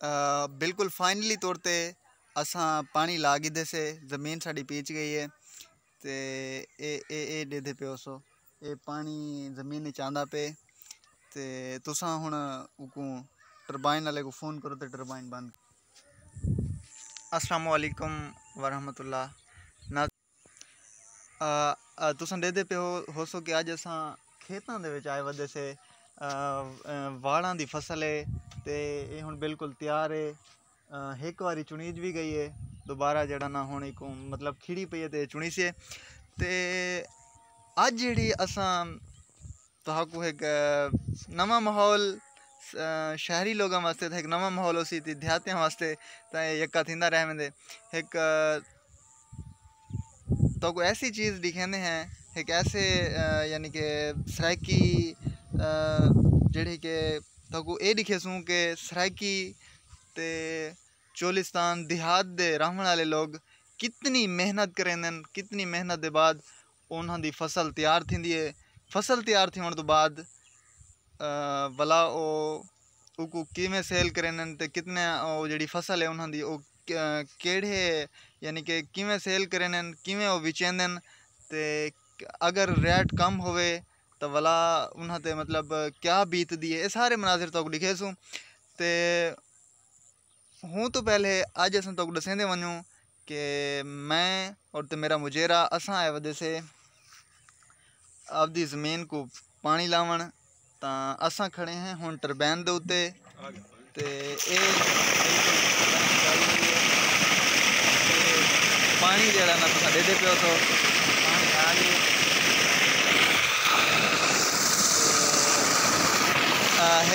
बिल्कुल फाइनली तौर पे असां पानी ला गिदे से ज़मीन साड़ी पीच गई है ते ए देदे पे सो ये पानी ज़मीन चांदा पे ते तुसां हुण उको टरबाइन वाले को फ़ोन करो तो टरबाइन बंद। अस्सलाम वालेकुम वरहमतुल्लाह ना तुसां देदे पे हो सो कि अज असां खेतां दे विच आए वदे से वाड़ां दी फसल है ते ये हुण बिल्कुल तैयार है। एक बारी चुनीज भी गई है दोबारा जड़ा ना हुण एक मतलब खिड़ी पई है ते चुनी से ते अज जी असां तुहाकू एक नवा माहौल शहरी लोगों वास्ते एक नवा माहौल उसी देहातियों वास्ते यक्का थींदा रह वेंदे एक तो कोई ऐसी चीज़ दिखेंदे हैं एक ऐसे यानी कि सराइकी जड़ी के तो को ये दिखेसूँ कि सराइकी ते चोलिस्तान देहात दे रहने वाले लोग कितनी मेहनत करेंदन कितनी मेहनत के बाद उन्हां दी फसल तैयार थींदी है। फसल तैयार थी होने तो बाद भला वो किमें सेल करेंदन ते कितने वो जड़ी फसल है उन्हां दी वो केड़े यानी कि किमें सेल करेंदन किमें वो विचेंदन ते अगर रेट कम होवे तो भला उन्हां ते मतलब क्या बीतदी है ये सारे मनाजिर तो लिखे सूँ ते हूँ तो पहले अज अस तो दसेंदे वनूँ कि मैं और तो मेरा मुजेरा असा आए वजह से आपदी ज़मीन को पानी लावन तो असा खड़े हैं हुण टरबैन दे उत्ते ते पानी जड़ा ना तुम देदे पे तो पानी आ गए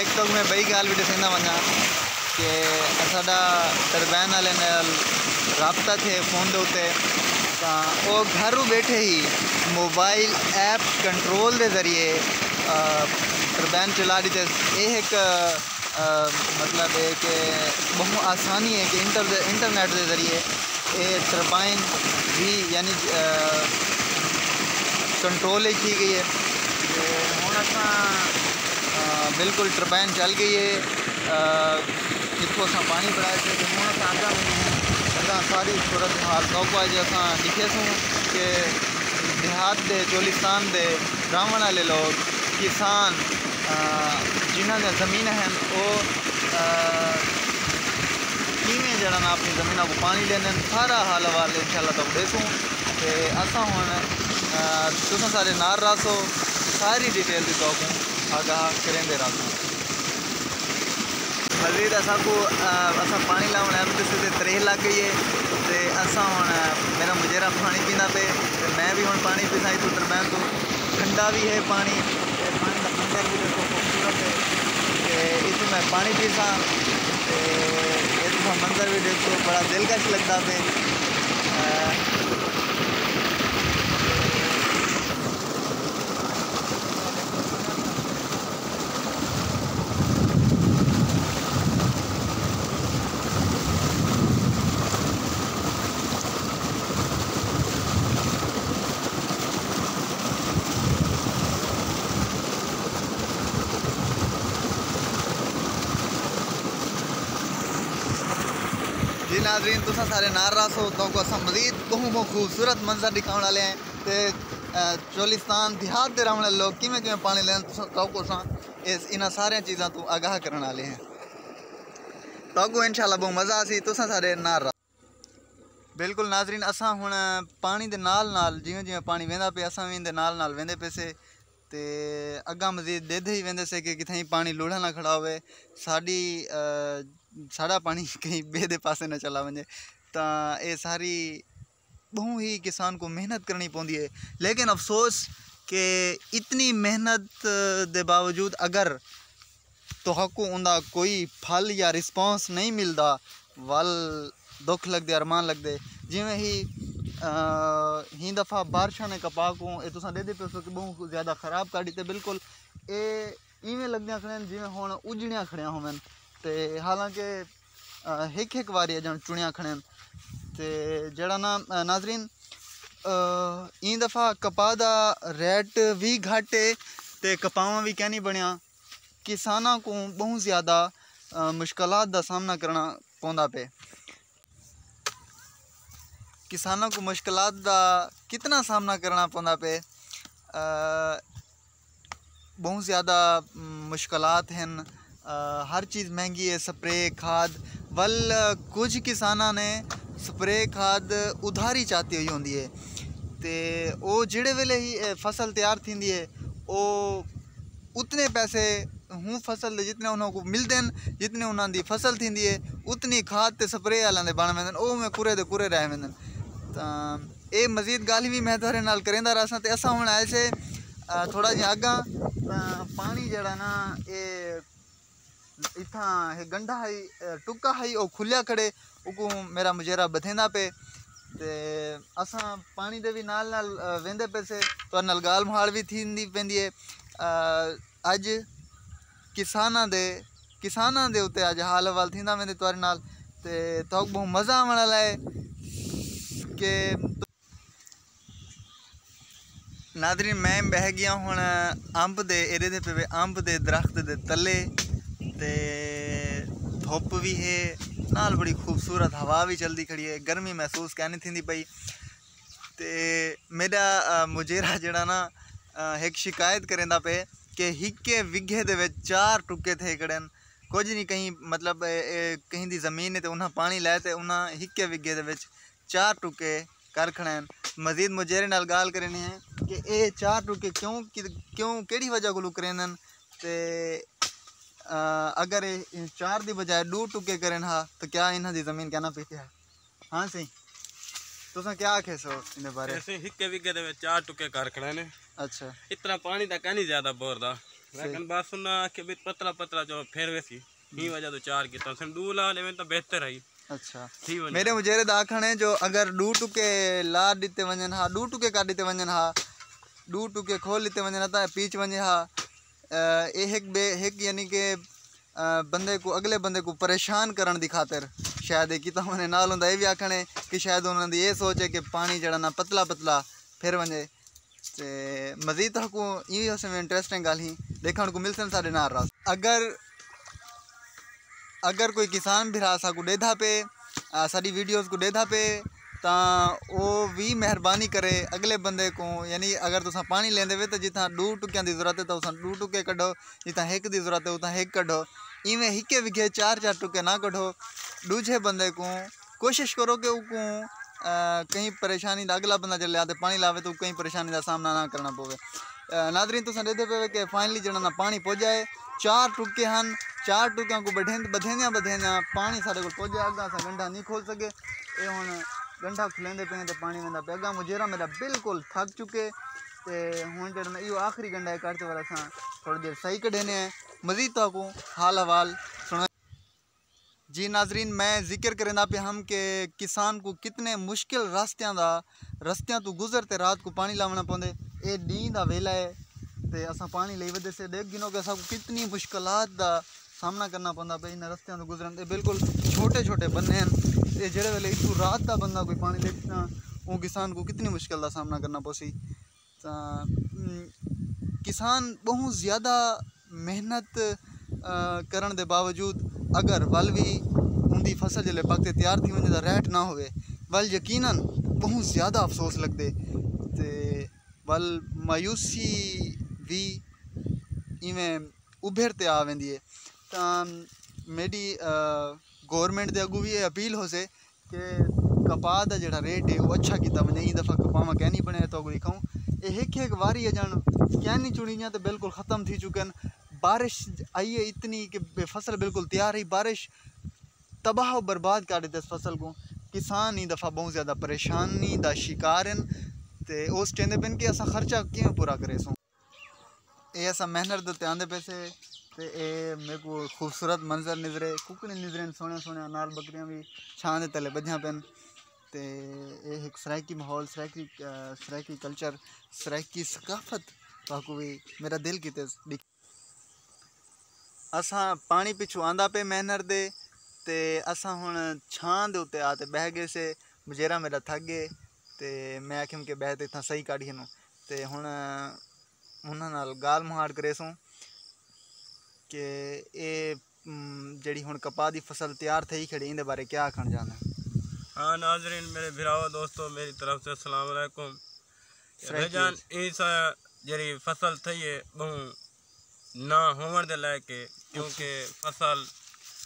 एक तो मैं बई गाल भी दसेंदा वना कि साडा टरबैन वाले नाल राबता थे फोन दे उत्ते वो घर बैठे ही मोबाइल ऐप कंट्रोल के जरिए टरबैन चला दी थे। ये एक मतलब है कि बहुत आसानी है कि इंटरनेट के जरिए ये टरबाइन भी यानी कंट्रोल ही की गई है। हुण असां बिल्कुल टरबाइन चल गई है जितों अस पानी बढ़ाए थे तो हुण असां अगा सारी सूरत हाल तो अज असां लिखे सूँ कि देहात दे चोलिस्तान दे रहने वाले लोग किसान जिन्हों ने ज़मीन हैं वो किमें जड़ा ना अपनी ज़मीनों को पानी लेने सारा हाल हवाल इंशाल्लाह तो देसूँ तो असा हुण तुम सारे नार रहो सारी डिटेल की तो आगाह करेंदे रहो। मजीद असा को असा पानी लाने से तरेह लग गई है तो असा हुण मेरा मुजेरा पानी पीना पे मैं भी हुण पानी पीसा तो टरबैन तो ठंडा भी है पानी का मंजर भी देखो खूबसूरत है इस मैं पानी पीसा तो मंजर भी देखो बड़ा दिलकश लगता पे। जी नाजरीन तुम सारे नार रहो तो अस मजीद बहुत खूबसूरत मंजर दिखाने वाले हैं तो चोलिस्तान देहात के रहने वाले लोग किमें किमें पानी लेन तो इन सारे चीज़ों तो आगाह करने वाले हैं तो इंशाल्लाह बहुत मज़ा आसी तुम सारे नार रहो। बिल्कुल नाजरीन असा हुण पानी के नाल जिमें जिमें पानी वेंदा पे असा भी इनके नाल वेंदे पे से ते अगा मजीद देदे ही वेंदे से कि कितें पानी लूढ़ा ना खड़ा होवे साड़ी साड़ा पानी कहीं बेदे पासे न चला वजे तो ये सारी बहुत ही किसान को मेहनत करनी पौंदी है। लेकिन अफसोस कि इतनी मेहनत के बावजूद अगर तुहाकू उनका कोई फल या रिस्पॉन्स नहीं मिलता वल दुख लगते अरमान लगते जिमें ही दफ़ा बारिशा ने कपा को ये तुम दे पे कि बहुत ज़्यादा ख़राब काटी तो बिल्कुल ये इवें लगदियां खड़ियां जिमें हुण उजड़ियां खड़ियां होवन ते हालांकि एक बारी जन चुनिया खड़न तो जड़ा ना नाजरीन ई दफ़ा कपा का रेट भी घट है तो कपावा भी क्या नहीं बनया किसानों को बहुत ज़्यादा मुश्किलात का सामना करना पौंदा पे। किसानों को मुश्किलात का कितना सामना करना पौंदा पे, बहुत ज़्यादा मुश्किलात हैं। हर चीज़ महंगी है, स्प्रे खाद वल कुछ किसानों ने स्प्रे खाद उधारी चाहती हुई होंगी है, तो वो जिहड़े वेले ही फसल तैयार थी है वो उतने पैसे हूँ फसल दे जितने उन्होंने मिलते हैं, जितने उन्होंने फसल थी है उतनी खाद ते स्प्रे वालों के बन वेंदन, वो में कुरे दे कुरे रह वेंदन। तो ये मजीद गल भी मैं थोड़े नाल करेंदा रहा तो असा हुण आए से थोड़ा जिहा अग्गा पानी जड़ा ना ये इतना गंढा है टुक्का है वो खुलिया खड़े उको मेरा मुजेरा बथेंदा पे, ते असा पानी दे भी नाल नाल वेंदे पे से तो नाल गाल मुहाल भी थींदी पेंदी है। अज किसाना दे उत्ते अज हाल हवाल थींदा वेंदे तुआरे नाल, ते तो बहुत मज़ा आने वाला है कि नादरीन मैं बह गया हूँ अंब दे एरे दे पे अंब दे दरख्त दे तले, ते धुप भी है नाल बड़ी खूबसूरत हवा भी चलती खड़ी है, गर्मी महसूस कहनी थी पई। ते मेरा मुजेरा जड़ा ना एक शिकायत करेंदा पे कि हिक्के विघे दे विच 4 टुके थे कड़न, कुछ नहीं कहीं मतलब कहीं दी ज़मीन है तो उन्हें पानी लाए तो उन्हें हिक्के विघे दे विच 4 टुके कर खड़े। मजीद मुजेरे नाल गाल करनी है कि ये 4 टुके क्यों केड़ी वजह को करें, ते अगर ये 4 की बजाय 2 टुके करें हा तो क्या इन्हों की ज़मीन कहना पीती है। हाँ सही तुसा क्या आखे सो इन बारे? ऐसे हिक्के विघे दे 4 टुके कर खड़े ने। अच्छा इतना पानी दा कहनी ज्यादा बोर दा, लेकिन बस सुना के भी पतला पतला जो फिर वैसी ही वजह तो 4 की तो संदूला लेवे तो बेहतर है। अच्छा मेरे मुजेरे दाखण है जो अगर 2 टुके ला दीते वजन हा 2 टुके काट दीते वजन हा 2 टुके खोल दीते वजन था पीच वजे हा एक यानी कि बंदे को अगले बंदे को परेशान करने की खातिर शायद कि मैंने नाल होंदा ये भी आखण है कि शायद उन्होंने ये सोच है कि पानी जड़ा ना पतला पतला फिर वजे, ते मजीद तक ये उसमें इंटरेस्टिंग गल ही देखने को मिल सन साढ़े नाल रास। अगर कोई किसान भी रासा को देधा पे सारी वीडियोस को देधा पे तो वो भी मेहरबानी करे अगले बंदे को, यानी अगर तुसा पानी लेंदे वे तो जितना 2 टुकियां की जरूरत है तो उस 2 टुके कढ़ो, जितना 1 की जरूरत है उतना 1 कढ़ो, इवें हिके विघे 4 टुके ना कढ़ो। दूजे बंदे को कोशिश करो कि उको कहीं परेशानी का अगला बंदा जल्द आते पानी लावे तो कहीं परेशानी का सामना ना करना पवे। नादरीन तुसा देते पे कि फाइनली जना ना पानी पहुँच जाए 4 टुके हैं 4 टुकिया को बधेंदिया पानी साढ़े को पहुँच जाए, अग्गा अस गंढा नहीं खोल सके ये हूँ गंढा खुलेंदे पे तो पानी वेंदा पे। अग्गा मुजेरा मेरा बिल्कुल थक चुके ते हुण जड़ा यो आखिरी गंढा है करते वाला असां थोड़ी देर सही कढ़ने हैं। मजीद तो हाल हवाल सुना जी नाजरीन, मैं जिक्र करेंदा पे हम कि किसान को कितने मुश्किल रस्तियां तो गुजरते रात को पानी लावना पौंदे। ये नींद का वेला है तो असा पानी ले वजह से देख गिनो कि असा कितनी मुश्किलात का सामना करना पौंदा पे इन रस्तियां तो गुजरन ते बिल्कुल छोटे छोटे बन्ने हैं ते जेड़े वेले इतू रात का बंदा कोई पानी लेना वो किसान को कितनी मुश्किल का सामना करना पोसी। किसान बहुत ज़्यादा मेहनत करन दे बावजूद अगर वल भी उनकी फसल जल्द पकते तैयार थी वजह रेट ना होवे वल यकीनन बहुत ज़्यादा अफसोस लगते ते वल मायूसी भी इवें उभरते आ वेंदी है। तो मेरी गवर्नमेंट के अगू भी ये अपील हो से कि कपाह का जो रेट है वो अच्छा किया वजे। ई दफ़ा कपाह में कहनी बने तो अगू दिखाऊँ एक वारी अजन कहनी चुनियाँ तो बिल्कुल ख़त्म थी चुके हैं। बारिश आई है इतनी कि फसल बिल्कुल तैयार है, बारिश तबाह बर्बाद कर देते इस फसल को। किसान ई दफ़ा बहुत ज़्यादा परेशानी का शिकार हैं ते उस चेंदे पेन कि असा खर्चा किवें पूरा करे सो ये असा मेहनत दे आंदे पैसे ते मेरे को खूबसूरत मंजर नजरे कुकड़ी नजरे सोने सोने नाल बकरियां भी छां दे तले बजियां पेन ते एक सराइकी माहौल सराइकी कल्चर सराइकी सकाफत ताकू भी मेरा दिल किते असा पानी पिछू आंदा पे मेहनत दे ते असा हुण छां दे उत्ते आते बह गए से मुजेरा मेरा थक गए ते मैं आखिम के बह ते इतना सही काढ़ी नू ते हुण उन्हां नाल गाल मुहाड़ करे सूं कि ये ਜਿਹੜੀ ਹੁਣ ਕਪਾਹ ਦੀ ਫਸਲ ਤਿਆਰ થઈ ਖੜੀ ਇਹਦੇ ਬਾਰੇ क्या आखना चाहना? हाँ नाजरीन, मेरे भिराओ दोस्तों, मेरी तरफ से अस्सलाम वालेकुम। भाईजान इस जरी फसल थी है बहु ना होवन दे लायक है, क्योंकि फसल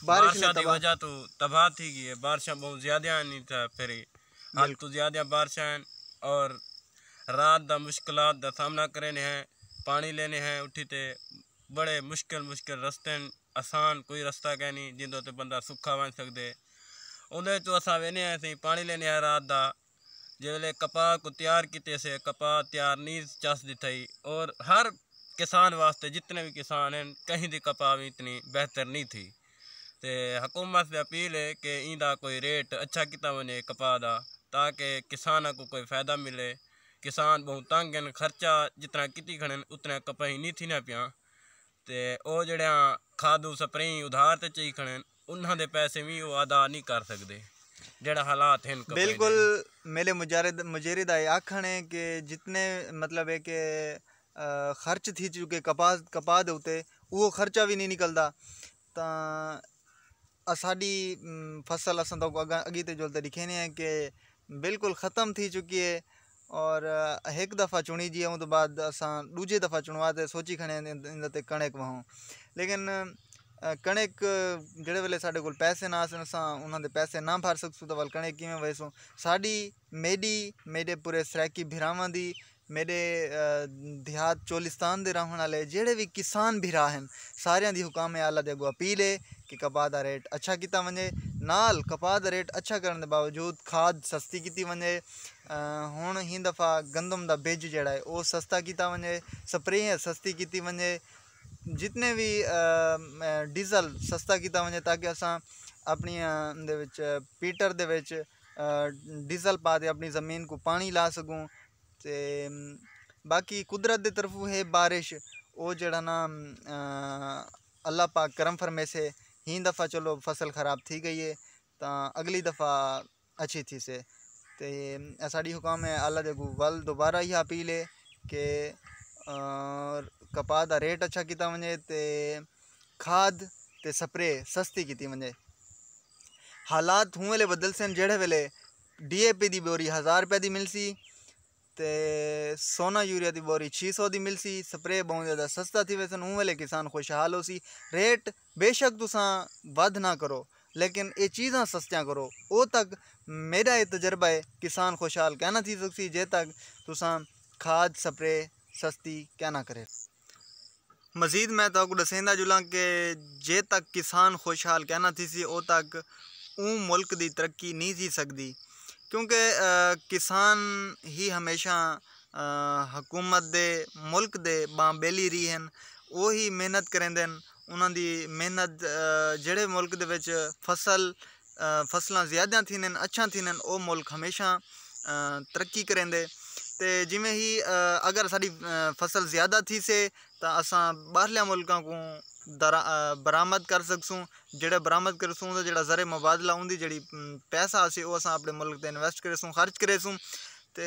बारिशा की वजह तो तबाह थी गई है। बारिशा बहुत ज़्यादा नहीं था, फिर हाल तो ज़्यादा बारिशा हैं और रात दा मुश्किलात दा सामना करने हैं। पानी लेने हैं उठी ते बड़े मुश्किल रस्ते हैं, आसान कोई रस्ता कह नहीं जिंदों ते बंदा सुखा बन सकते। उन्हें तो असा वेने सी पानी लेने हैं रात दा। जिसले कपाह को तैयार किते से कपाह तैयार नहीं चस दी थी, और हर किसान वास्ते जितने भी किसान हैं कहीं दी कपाह भी इतनी बेहतर नहीं थी। तो हुकूमत से अपील है कि इंदा कोई रेट अच्छा किता वने कपाह दा, ताकि किसानों को कोई फ़ायदा मिले। किसान बहुत तंग हैं, खर्चा जितना किती खड़े उतना कपाह ही नहीं थी ना पिया। तो वह जड़ा खादू स्प्रे उधार ते चाहिए खड़े उन्होंने पैसे भी वो अदा नहीं कर सकते जड़ा हालात हैं। बिल्कुल मेरे मुजारे दा आखण है कि जितने मतलब है कि खर्च थी चुके कपाह दे उत्ते वो खर्चा भी नहीं निकलता। तो साड़ी फसल असां तो अगी ते जो दिखेने हैं कि बिल्कुल ख़त्म थी चुकी है। और एक दफ़ा चुनी जी तो बाद असां दूजे दफ़ा चुनवा ते सोची खड़े इन ते कणक वहों, लेकिन कणक जेड़े वेले साढ़े कोल पैसे ना आसन असां उन्होंने पैसे ना भर सकसूँ तो वल कणक किवें वेसूँ। साड़ी मेरे पूरे सराकी भिरावां दी, मेरे देहात चोलिस्तान दे रहने वाले जेड़े भी किसान भिरा हैं सारियां दी हुकाम आला दे अगों अपील है कि कपाह दा रेट अच्छा किता वने। नाल कपाह दा रेट अच्छा करने के बावजूद खाद सस्ती की वने। हुण ही दफ़ा गंदम दा बिज जड़ा है वो सस्ता किता वने, स्प्रे सस्ती की वने, जितने भी डीजल सस्ता किता वने ताकि असां अपनी दे विच पीटर दे विच डीजल पा के अपनी ज़मीन को पानी ला सकूँ। ते बाकी कुदरत की तरफों है बारिश वो जड़ा ना अल्लाह पाक करम फरमे से ही दफ़ा चलो फसल ख़राब थी गई है तो अगली दफ़ा अच्छी थी से। तो साड़ी हुकाम है आला दे वल दोबारा ही अपील है कि कपाह दा रेट अच्छा किता वने ते खाद ते स्प्रे सस्ती की वने। हालात हूँ वेले बदल सन जेड़े वेले DAP दी बोरी 1000 रुपये की मिलसी ते सोना यूरिया की बोरी 600 की मिलसी। स्प्रे बहुत ज़्यादा सस्ता थी वैसे हूँ वेले किसान खुशहाल हो सी। रेट बेशक तुसां वध ना करो लेकिन ये चीज़ां सस्तियां करो, वो तक मेरा ये तजर्बा है किसान खुशहाल क्या ना थी सकती जे तक तुसां खाद स्प्रे सस्ती क्या ना करे। मज़ीद मैं तो दसेंदा जुला कि जे तक किसान खुशहाल क्या ना थी सी वो तक मुल्क की तरक्की नहीं थी सकती, क्योंकि किसान ही हमेशा हुकूमत दे मुल्क दे बांबेली रही हैं। वो ही मेहनत करेंदे उन्हां दी मेहनत जेड़े मुल्क दे विच फसलां ज़्यादा थी अच्छा थी वो मुल्क हमेशा तरक्की करेंदे। ते जिमें ही अगर साड़ी फसल ज़्यादा थी से तो असां बाहरलिया मुल्कों को बरामद कर सकसूँ। जेड़ा बरामद करसूँ तो जेड़ा ज़रे मुबादला उनकी जी पैसा आसी वो असां अपने मुल्क ते इन्वेस्ट करेसूँ खर्च करेसूँ तो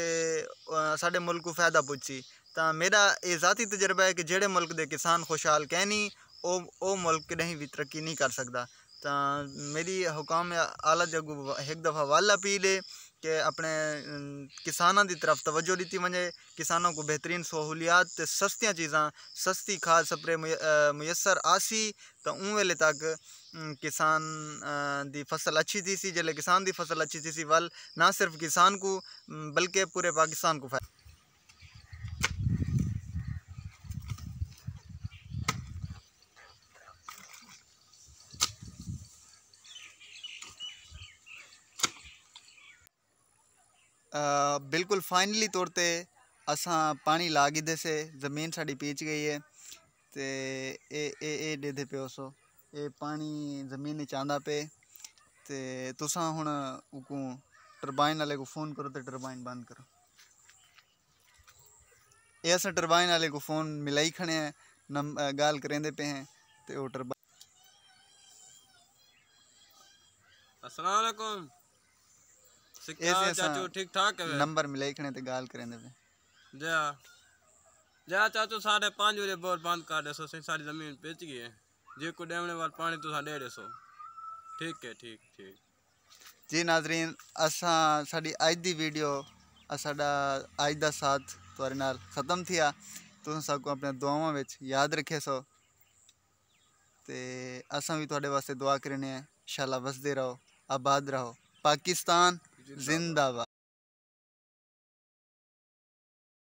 साढ़े मुल्क को फ़ायदा पुजी। तो मेरा ये ज़ाती तजर्बा है कि जेड़े मुल्क दे किसान खुशहाल कहनी वो मुल्क कहीं भी तरक्की नहीं कर सकता। तो मेरी हुकाम आला जगू एक दफ़ा वाल अपील है कि अपने किसानों की तरफ तवज्जो दी वने। किसानों को बेहतरीन सहूलियात सस्तियाँ चीज़ां सस्ती खाद स्प्रे मुयसर आसी तो उन वेले तक किसान दी फसल अच्छी थी सी। जल्ले किसान दी फसल अच्छी थी सी वल ना सिर्फ किसान को बल्कि पूरे पाकिस्तान को बिल्कुल फाइनली तौर पे असां पानी ला गिदे से ज़मीन साड़ी पीच गई है तो ए देदे पे सो ये पानी ज़मीन चांदा पे ते तुसां हुण उको टरबाइन वाले को फ़ोन करो तो टरबाइन बंद करो। ये असां टरबाइन वाले को फ़ोन मिलाई खड़े हैं गाल करेंदे पे हैं तो वो टरबाइन। अस्सलाम वालेकुम चाचू, ठीक ठाक है? नंबर मिलाई खड़े ते गाल करेंदे पे जा चाचू 5:30 बजे बोर बंद कर दे, सारी ज़मीन बेच गई है। जे को डैमने वाल पानी तुसा 150। ठीक है, ठीक ठीक जी नाजरीन, असा साडी अज दी वीडियो साडा अज दा साथ तुहाडे नाल ख़त्म थिया। तुस सबको अपने दुआवां विच याद रखे सो ते असां भी तुहाडे वास्ते दुआ करने हैं। इंशाअल्लाह बसदे रहो, आबाद रहो। पाकिस्तान जिंदाबाद।